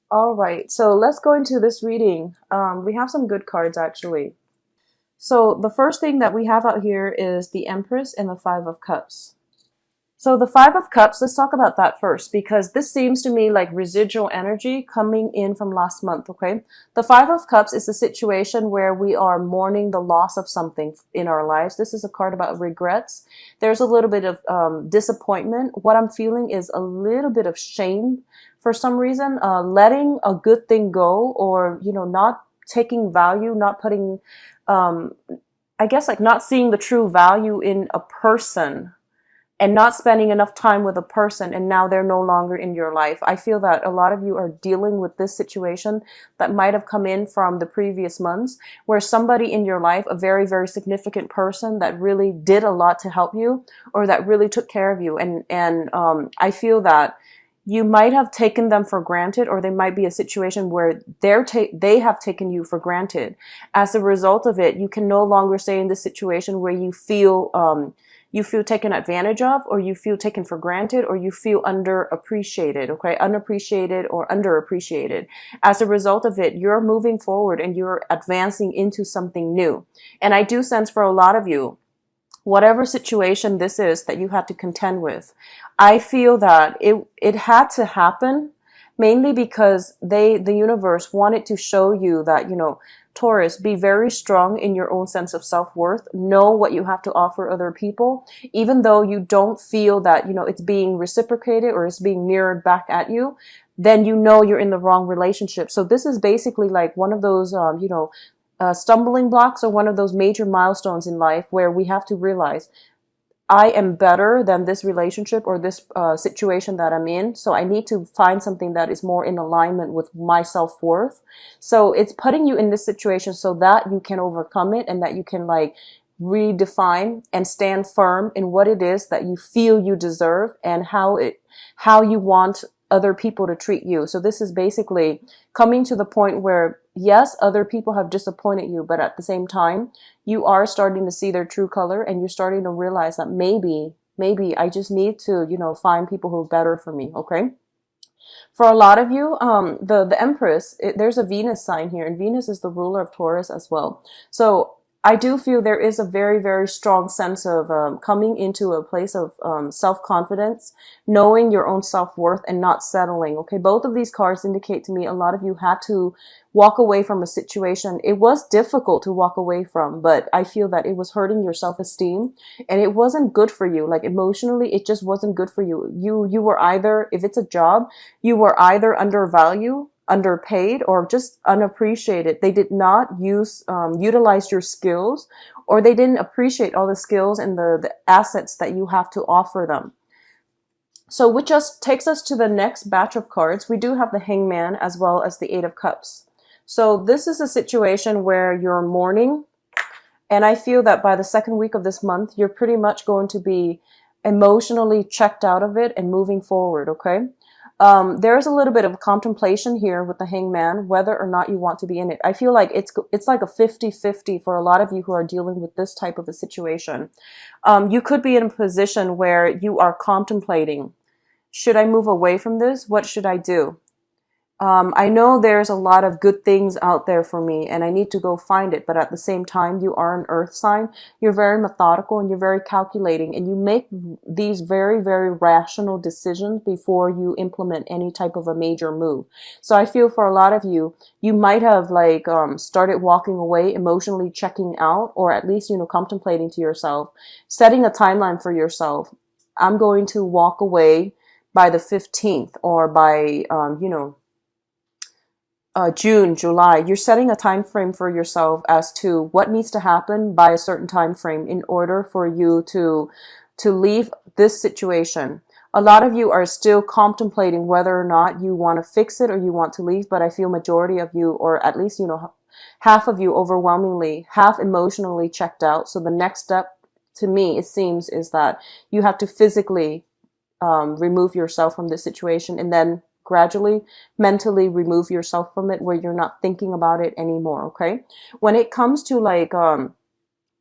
All right, so let's go into this reading. We have some good cards actually. So the first thing that we have out here is the Empress and the Five of Cups. So the Five of Cups, let's talk about that first because this seems to me like residual energy coming in from last month, okay? The Five of Cups is a situation where we are mourning the loss of something in our lives. This is a card about regrets. There's a little bit of disappointment. What I'm feeling is a little bit of shame for some reason, letting a good thing go or, not taking value, not putting, um, I guess like not seeing the true value in a person and not spending enough time with a person and now they're no longer in your life. I feel that a lot of you are dealing with this situation that might have come in from the previous months where somebody in your life, a very, very significant person that really did a lot to help you or that really took care of you. And I feel that you might have taken them for granted, or they might be a situation where they have taken you for granted. As a result of it, you can no longer stay in this situation where you feel taken advantage of, or you feel taken for granted, or you feel underappreciated, okay? Unappreciated or underappreciated. As a result of it, you're moving forward and you're advancing into something new. And I do sense for a lot of you, whatever situation this is that you had to contend with, I feel that it had to happen mainly because the universe wanted to show you that, Taurus, be very strong in your own sense of self-worth. Know what you have to offer other people, even though you don't feel that, it's being reciprocated or it's being mirrored back at you, then you're in the wrong relationship. So this is basically like one of those, stumbling blocks or one of those major milestones in life where we have to realize I am better than this relationship or this situation that I'm in. So I need to find something that is more in alignment with my self-worth. So it's putting you in this situation so that you can overcome it and that you can like redefine and stand firm in what it is that you feel you deserve and how you want other people to treat you. So this is basically coming to the point where, yes, other people have disappointed you, but at the same time, you are starting to see their true color and you're starting to realize that maybe I just need to, find people who are better for me. Okay. For a lot of you, the Empress, there's a Venus sign here, and Venus is the ruler of Taurus as well. So I do feel there is a very, very strong sense of coming into a place of self-confidence, knowing your own self-worth and not settling. Okay, both of these cards indicate to me a lot of you had to walk away from a situation. It was difficult to walk away from, but I feel that it was hurting your self-esteem and it wasn't good for you. Like emotionally, it just wasn't good for you. You were either, if it's a job, you were either undervalued, underpaid, or just unappreciated. They did not utilize your skills, or they didn't appreciate all the skills and the assets that you have to offer them. So which just takes us to the next batch of cards. We do have the Hangman as well as the Eight of Cups. So this is a situation where you're mourning, and I feel that by the second week of this month, you're pretty much going to be emotionally checked out of it and moving forward, okay? There's a little bit of contemplation here with the Hangman, whether or not you want to be in it. I feel like it's like a 50-50 for a lot of you who are dealing with this type of a situation. You could be in a position where you are contemplating, should I move away from this? What should I do? I know there's a lot of good things out there for me and I need to go find it. But at the same time, you are an earth sign. You're very methodical and you're very calculating and you make these very, very rational decisions before you implement any type of a major move. So I feel for a lot of you, you might have like, started walking away, emotionally checking out, or at least, contemplating to yourself, setting a timeline for yourself. I'm going to walk away by the 15th or by, June, July. You're setting a time frame for yourself as to what needs to happen by a certain time frame in order for you to leave this situation. A lot of you are still contemplating whether or not you want to fix it or you want to leave, but I feel majority of you, or at least, half of you overwhelmingly, half emotionally checked out. So the next step to me, it seems, is that you have to physically remove yourself from this situation and then gradually mentally remove yourself from it where you're not thinking about it anymore. Okay. When it comes to like,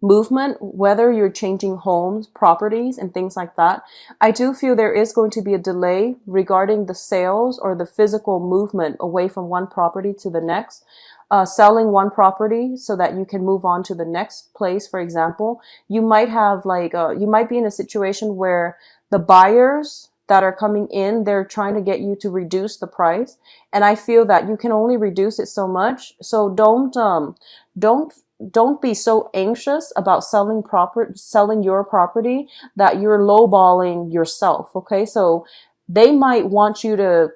movement, whether you're changing homes, properties, and things like that. I do feel there is going to be a delay regarding the sales or the physical movement away from one property to the next. Selling one property so that you can move on to the next place, for example. You might have you might be in a situation where the buyers that are coming in, they're trying to get you to reduce the price. And I feel that you can only reduce it so much. So don't don't be so anxious about selling your property that you're lowballing yourself. Okay. So they might want you to,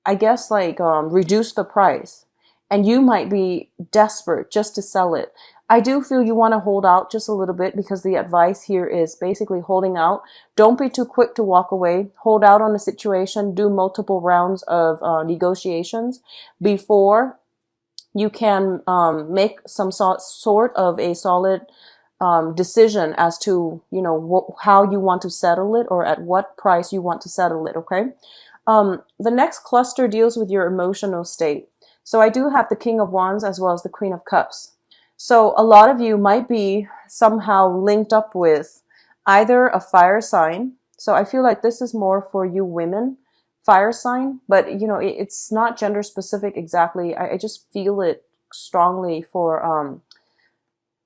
I guess, reduce the price, and you might be desperate just to sell it. I do feel you want to hold out just a little bit, because the advice here is basically holding out. Don't be too quick to walk away. Hold out on the situation. Do multiple rounds of negotiations before you can make some sort of a solid decision as to, how you want to settle it, or at what price you want to settle it. Okay. The next cluster deals with your emotional state. So I do have the King of Wands as well as the Queen of Cups. So a lot of you might be somehow linked up with either a fire sign. So I feel like this is more for you women, fire sign, but it's not gender specific exactly. I just feel it strongly for,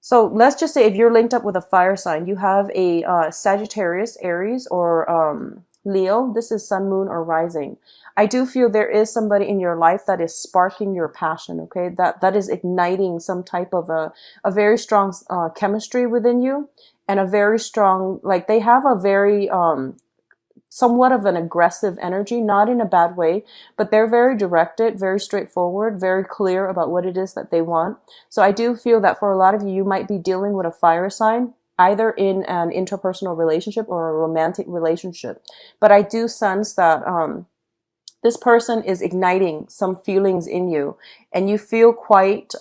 so let's just say if you're linked up with a fire sign, you have a Sagittarius, Aries, or Leo. This is sun, moon, or rising. I do feel there is somebody in your life that is sparking your passion. Okay, that is igniting some type of a very strong chemistry within you, and a very strong, like, they have a very somewhat of an aggressive energy, not in a bad way, but they're very directed, very straightforward, very clear about what it is that they want. So I do feel that for a lot of you, you might be dealing with a fire sign, either in an interpersonal relationship or a romantic relationship. But I do sense that this person is igniting some feelings in you, and you feel quite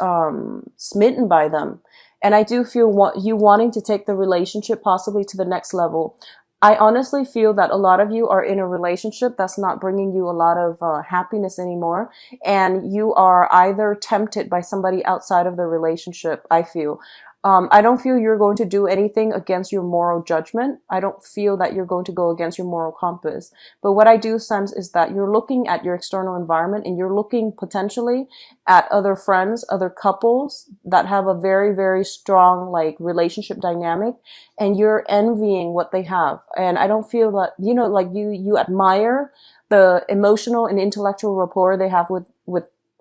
smitten by them. And I do feel you wanting to take the relationship possibly to the next level. I honestly feel that a lot of you are in a relationship that's not bringing you a lot of happiness anymore, and you are either tempted by somebody outside of the relationship, I feel. I don't feel you're going to do anything against your moral judgment. I don't feel that you're going to go against your moral compass. But what I do sense is that you're looking at your external environment, and you're looking potentially at other friends, other couples that have a very, very strong relationship dynamic, and you're envying what they have. And I don't feel that, you admire the emotional and intellectual rapport they have with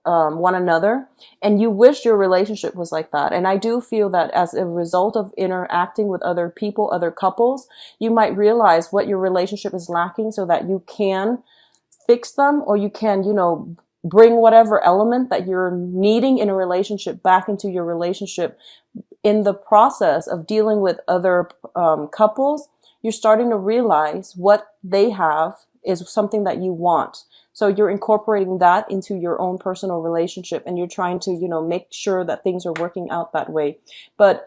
one another, and you wish your relationship was like that. And I do feel that as a result of interacting with other people, other couples, you might realize what your relationship is lacking, so that you can fix them, or you can, bring whatever element that you're needing in a relationship back into your relationship. In the process of dealing with other couples, you're starting to realize what they have is something that you want. So you're incorporating that into your own personal relationship, and you're trying to, make sure that things are working out that way. But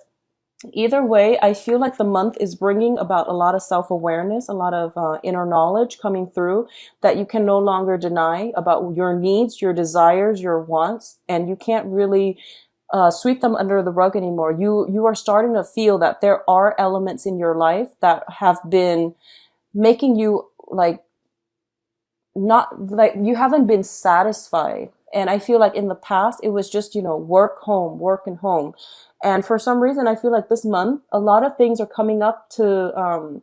either way, I feel like the month is bringing about a lot of self-awareness, a lot of inner knowledge coming through that you can no longer deny about your needs, your desires, your wants, and you can't really sweep them under the rug anymore. You are starting to feel that there are elements in your life that have been making you not you haven't been satisfied. And I feel like in the past it was just, work, home, work, and home. And for some reason, I feel like this month, a lot of things are coming up to,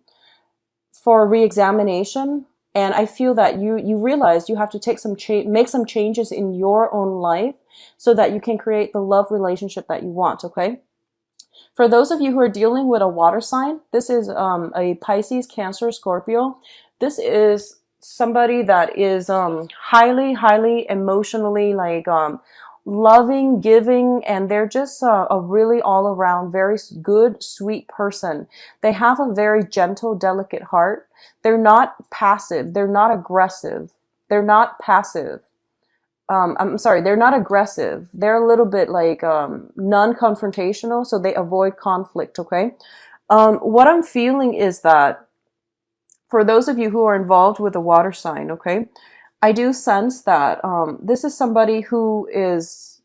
for re-examination. And I feel that you realize you have to make some changes in your own life so that you can create the love relationship that you want. Okay. For those of you who are dealing with a water sign, this is a Pisces, Cancer, Scorpio. This is somebody that is highly, highly emotionally loving, giving, and they're just a really all around very good, sweet person. They have a very gentle, delicate heart. They're not passive. They're not aggressive. They're not passive. I'm sorry, they're not aggressive. They're a little bit non-confrontational, so they avoid conflict, okay? What I'm feeling is that for those of you who are involved with a water sign, okay, I do sense that this is somebody who is,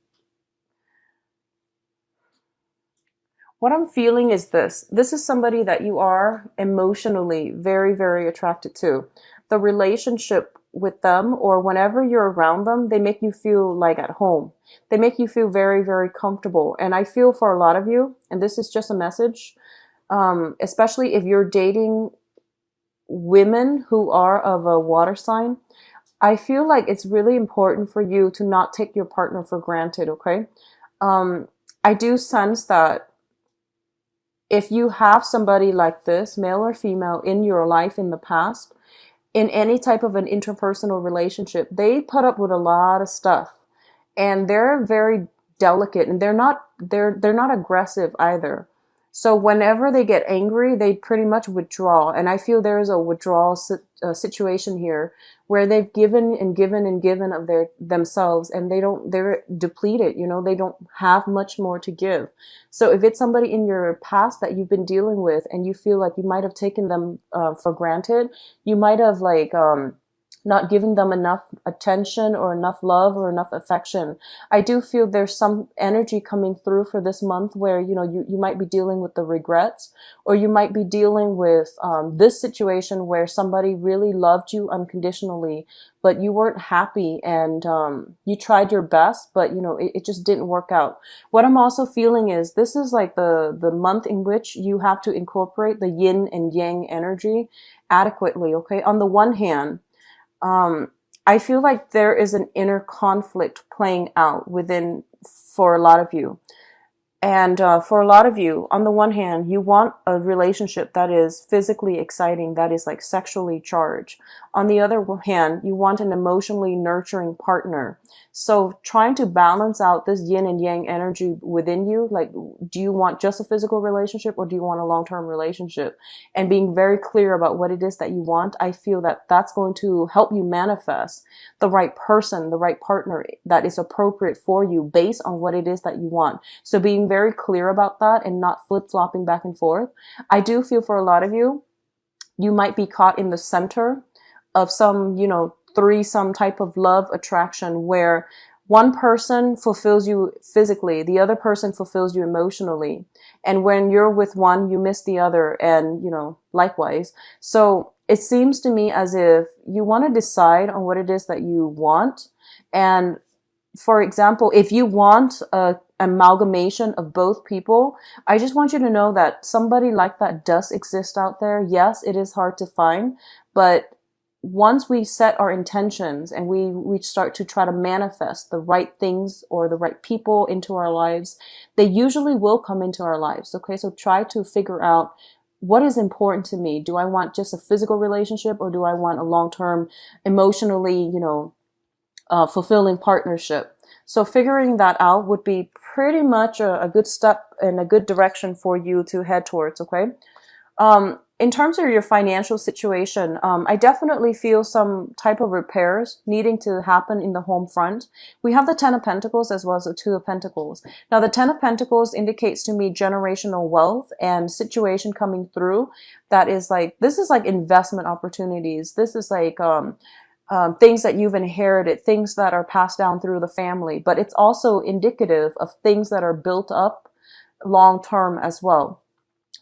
What I'm feeling is this. This is somebody that you are emotionally very, very attracted to. The relationship with them, or whenever you're around them, they make you feel like at home. They make you feel very, very comfortable. And I feel for a lot of you, and this is just a message, especially if you're dating women who are of a water sign, I feel like it's really important for you to not take your partner for granted, okay? Um, I do sense that if you have somebody like this, male or female, in your life in the past, in any type of an interpersonal relationship, they put up with a lot of stuff, and they're very delicate, and they're not aggressive either. So whenever they get angry, they pretty much withdraw, and I feel there is a withdrawal situation here where they've given and given and given of their themselves, and they're depleted. They don't have much more to give. So if it's somebody in your past that you've been dealing with, and you feel like you might have taken them for granted, you might have not giving them enough attention or enough love or enough affection. I do feel there's some energy coming through for this month where, you might be dealing with the regrets, or you might be dealing with this situation where somebody really loved you unconditionally, but you weren't happy, and you tried your best, but it just didn't work out. What I'm also feeling is this is like the month in which you have to incorporate the yin and yang energy adequately, okay? On the one hand, I feel like there is an inner conflict playing out within for a lot of you. And for a lot of you, on the one hand, you want a relationship that is physically exciting, that is like sexually charged. On the other hand, you want an emotionally nurturing partner. So trying to balance out this yin and yang energy within you, like, do you want just a physical relationship, or do you want a long-term relationship? And being very clear about what it is that you want, I feel that that's going to help you manifest the right person, the right partner that is appropriate for you based on what it is that you want. So being very clear about that and not flip-flopping back and forth. I do feel for a lot of you, you might be caught in the center of some, threesome type of love attraction where one person fulfills you physically, the other person fulfills you emotionally. And when you're with one, you miss the other, and, likewise. So it seems to me as if you want to decide on what it is that you want. And for example, if you want a amalgamation of both people, I just want you to know that somebody like that does exist out there. Yes, it is hard to find, but once we set our intentions and we start to try to manifest the right things or the right people into our lives, they usually will come into our lives. Okay, so try to figure out what is important to me. Do I want just a physical relationship, or do I want a long-term, emotionally, fulfilling partnership? So figuring that out would be pretty much a good step and a good direction for you to head towards, okay? In terms of your financial situation, I definitely feel some type of repairs needing to happen in the home front. We have the Ten of Pentacles as well as the Two of Pentacles. Now, the Ten of Pentacles indicates to me generational wealth and situation coming through that is like, this is like investment opportunities. This is like, things that you've inherited, things that are passed down through the family, but it's also indicative of things that are built up long term as well.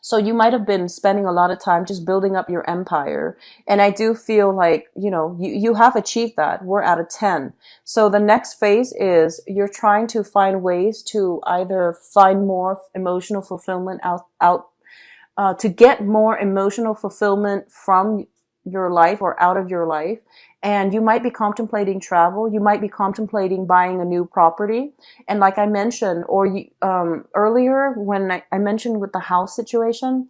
So you might have been spending a lot of time just building up your empire. And I do feel like, you have achieved that. We're at a 10. So the next phase is you're trying to find ways to either find more emotional fulfillment to get more emotional fulfillment from your life or out of your life. And you might be contemplating travel. You might be contemplating buying a new property. And like I mentioned, earlier when I mentioned with the house situation,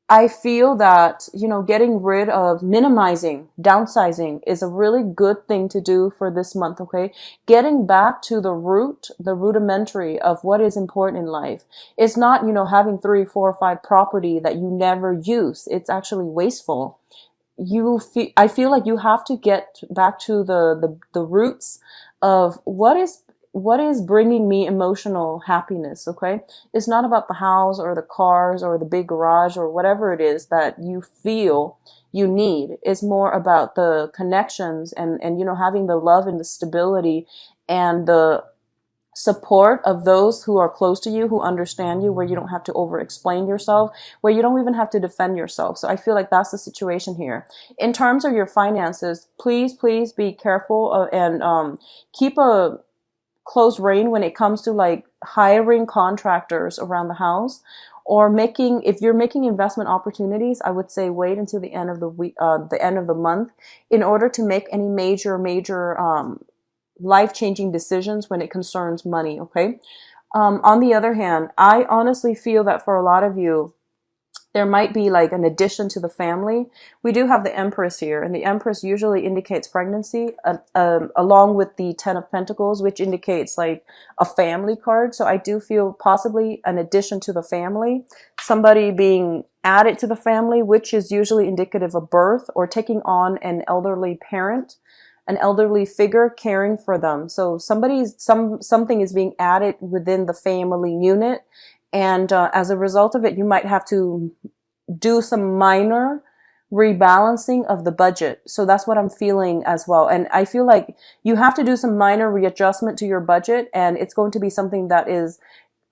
I feel that, getting rid of minimizing, downsizing is a really good thing to do for this month, okay? Getting back to the rudimentary of what is important in life. It's not, having 3, 4, 5 property that you never use. It's actually wasteful. I feel like you have to get back to the roots of what is bringing me emotional happiness, okay? It's not about the house or the cars or the big garage or whatever it is that you feel you need. It's more about the connections and having the love and the stability and the support of those who are close to you, who understand you, where you don't have to over explain yourself, where you don't even have to defend yourself. So I feel like that's the situation here. In terms of your finances, please be careful and keep a close rein when it comes to like hiring contractors around the house, or making, if you're making investment opportunities, I would say wait until the end of the week, the end of the month, in order to make any major life-changing decisions when it concerns money. Okay. On the other hand, I honestly feel that for a lot of you, there might be like an addition to the family. We do have the Empress here, and the Empress usually indicates pregnancy, along with the Ten of Pentacles, which indicates like a family card. So I do feel possibly an addition to the family, somebody being added to the family, which is usually indicative of birth or taking on an elderly parent, an elderly figure caring for them. So something is being added within the family unit. And as a result of it, you might have to do some minor rebalancing of the budget. So that's what I'm feeling as well. And I feel like you have to do some minor readjustment to your budget, and it's going to be something that is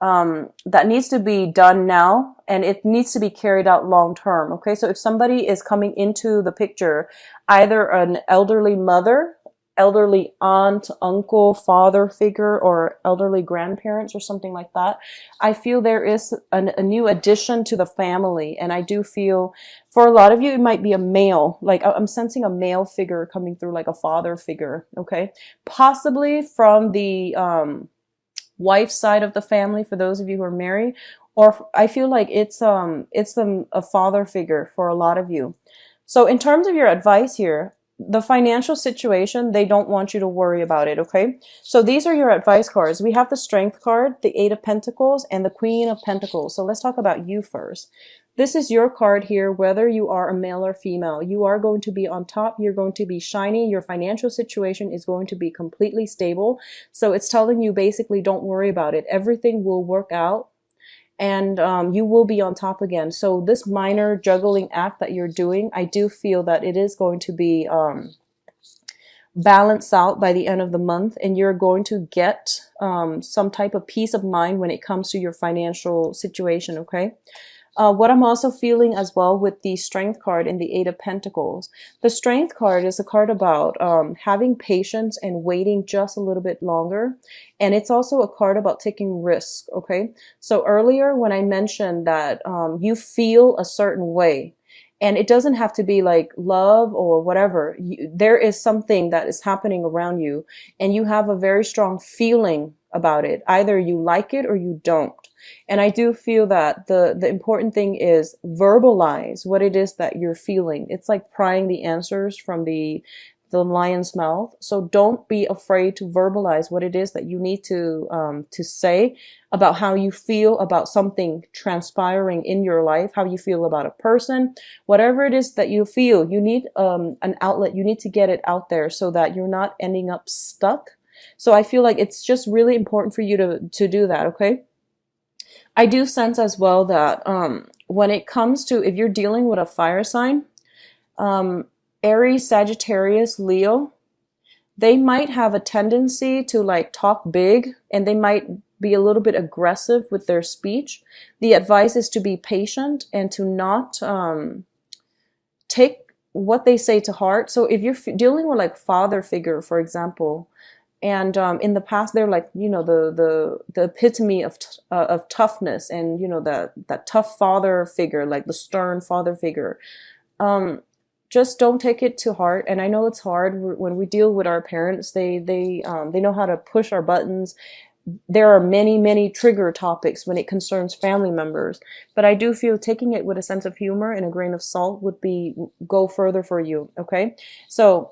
that needs to be done now, and it needs to be carried out long term. Okay, so if somebody is coming into the picture, either an elderly mother, elderly aunt, uncle, father figure, or elderly grandparents or something like that, I feel there is a new addition to the family. And I do feel for a lot of you, it might be a male, like I'm sensing a male figure coming through, like a father figure. Okay, possibly from the wife's side of the family for those of you who are married, or I feel like it's a father figure for a lot of you. So in terms of your advice here, the financial situation, they don't want you to worry about it. Okay, so these are your advice cards. We have the Strength card, the Eight of Pentacles, and the Queen of Pentacles. So let's talk about you first. This is your card here, whether you are a male or female. You are going to be on top. You're going to be shiny. Your financial situation is going to be completely stable. So it's telling you basically don't worry about it. Everything will work out, and you will be on top again. So this minor juggling act that you're doing, I do feel that it is going to be balanced out by the end of the month, and you're going to get some type of peace of mind when it comes to your financial situation. Okay. What I'm also feeling as well with the Strength card and the Eight of Pentacles, the Strength card is a card about having patience and waiting just a little bit longer. And it's also a card about taking risks. Okay. So earlier when I mentioned that you feel a certain way, and it doesn't have to be like love or whatever. There is something that is happening around you, and you have a very strong feeling about it. Either you like it or you don't. And I do feel that the important thing is verbalize what it is that you're feeling. It's like prying the answers from the lion's mouth. So don't be afraid to verbalize what it is that you need to say about how you feel about something transpiring in your life, how you feel about a person, whatever it is that you feel. You need an outlet. You need to get it out there so that you're not ending up stuck. So I feel like it's just really important for you to do that. Okay. I do sense as well that when it comes to, if you're dealing with a fire sign, Aries, Sagittarius, Leo, they might have a tendency to like talk big, and they might be a little bit aggressive with their speech. The advice is to be patient and to not take what they say to heart. So if you're dealing with like father figure, for example, and in the past, they're like, you know, the epitome of toughness, and you know, that tough father figure, like the stern father figure. Just don't take it to heart. And I know it's hard when we deal with our parents. They know how to push our buttons. There are many trigger topics when it concerns family members, but I do feel taking it with a sense of humor and a grain of salt would go further for you. Okay, so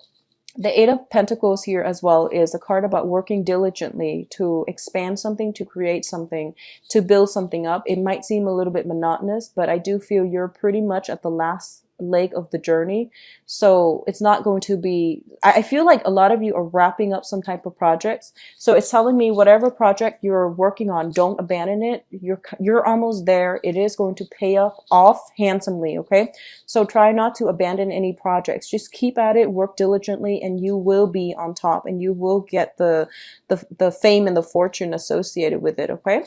the Eight of Pentacles here as well is a card about working diligently to expand something, to create something, to build something up. It might seem a little bit monotonous, but I do feel you're pretty much at the last leg of the journey. So it's not going to be, I feel like a lot of you are wrapping up some type of projects. So it's telling me whatever project you're working on, don't abandon it. You're almost there. It is going to pay off handsomely, okay? So try not to abandon any projects. Just keep at it, work diligently, and you will be on top, and you will get the fame and the fortune associated with it, okay?